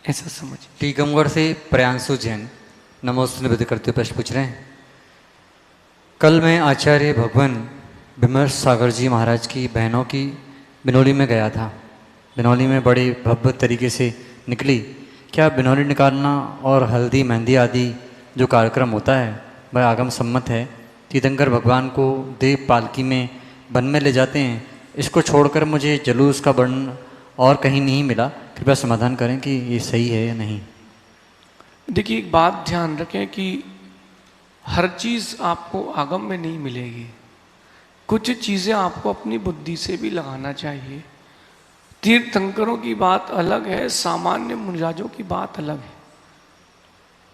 ऐसा समझ। टीकमगढ़ से प्रियांशु जैन नमोस्त निवेदन करते हुए प्रश्न पूछ रहे हैं। कल मैं आचार्य भगवान विमर्श सागर जी महाराज की बहनों की बिनौली में गया था। बिनौली में बड़े भव्य तरीके से निकली। क्या बिनौली निकालना और हल्दी मेहंदी आदि जो कार्यक्रम होता है वह आगम सम्मत है? तीर्थंकर भगवान को देव पालकी में वन में ले जाते हैं। इसको छोड़कर मुझे जलूस का वर्णन और कहीं नहीं मिला। कृपया समाधान करें कि ये सही है या नहीं। देखिए, एक बात ध्यान रखें कि हर चीज़ आपको आगम में नहीं मिलेगी। कुछ चीज़ें आपको अपनी बुद्धि से भी लगाना चाहिए। तीर्थंकरों की बात अलग है, सामान्य मुनिराजों की बात अलग है।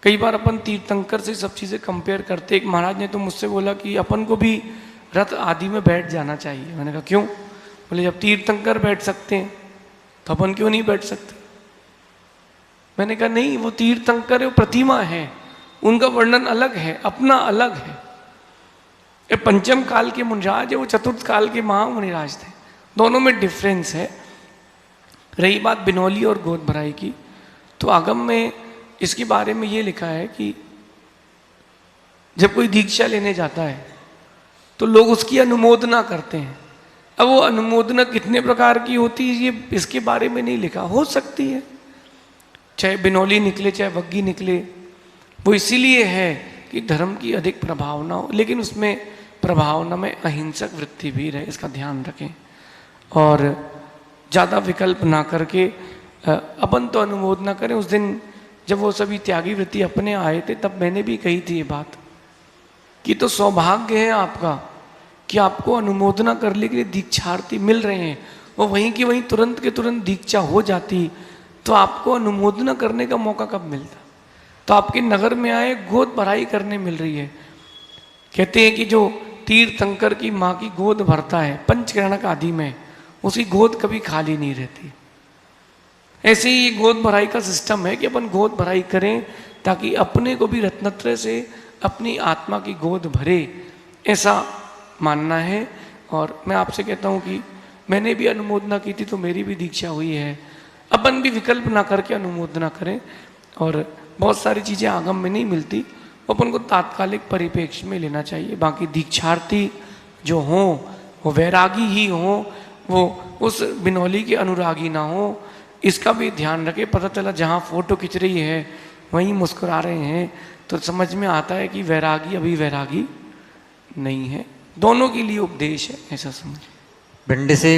कई बार अपन तीर्थंकर से सब चीज़ें कंपेयर करते। एक महाराज ने तो मुझसे बोला कि अपन को भी रथ आदि में बैठ जाना चाहिए। मैंने कहा क्यों? बोले जब तीर्थंकर बैठ सकते हैं तो अपन क्यों नहीं बैठ सकते? मैंने कहा नहीं, वो तीर्थंकर है, वो प्रतिमा है, उनका वर्णन अलग है, अपना अलग है। ये पंचम काल के मुनिराज है, वो चतुर्थ काल के महामुनिराज थे। दोनों में डिफरेंस है। रही बात बिनौली और गोद भराई की, तो आगम में इसके बारे में ये लिखा है कि जब कोई दीक्षा लेने जाता है तो लोग उसकी अनुमोदना करते हैं। अब वो अनुमोदना कितने प्रकार की होती है ये इसके बारे में नहीं लिखा। हो सकती है चाहे बिनौली निकले चाहे वग्गी निकले, वो इसीलिए है कि धर्म की अधिक प्रभावना हो, लेकिन उसमें प्रभावना में अहिंसक वृत्ति भी रहे, इसका ध्यान रखें। और ज़्यादा विकल्प ना करके अपन तो अनुमोदना करें। उस दिन जब वो सभी त्यागी वृत्ति अपने आए थे तब मैंने भी कही थी ये बात कि तो सौभाग्य है आपका कि आपको अनुमोदना करने के लिए दीक्षार्थी मिल रहे हैं। वो वहीं की वहीं तुरंत के तुरंत दीक्षा हो जाती तो आपको अनुमोदना करने का मौका कब मिलता? तो आपके नगर में आए, गोद भराई करने मिल रही है। कहते हैं कि जो तीर्थंकर की माँ की गोद भरता है पंचकरणक आदि में, उसकी गोद कभी खाली नहीं रहती। ऐसे ही गोद भराई का सिस्टम है कि अपन गोद भराई करें ताकि अपने को भी रत्नत्रय से अपनी आत्मा की गोद भरे, ऐसा मानना है। और मैं आपसे कहता हूँ कि मैंने भी अनुमोदना की थी तो मेरी भी दीक्षा हुई है। अपन भी विकल्प ना करके अनुमोदना करें। और बहुत सारी चीज़ें आगम में नहीं मिलती, अपन को तात्कालिक परिप्रेक्ष्य में लेना चाहिए। बाकी दीक्षार्थी जो हों वो वैरागी ही हों, वो उस बिनौली के अनुरागी ना हो, इसका भी ध्यान रखें। पता चला जहाँ फोटो खिंच रही है वहीं मुस्कुरा रहे हैं तो समझ में आता है कि वैरागी अभी वैरागी नहीं है। दोनों के लिए उपदेश है, ऐसा समझ। भिंड से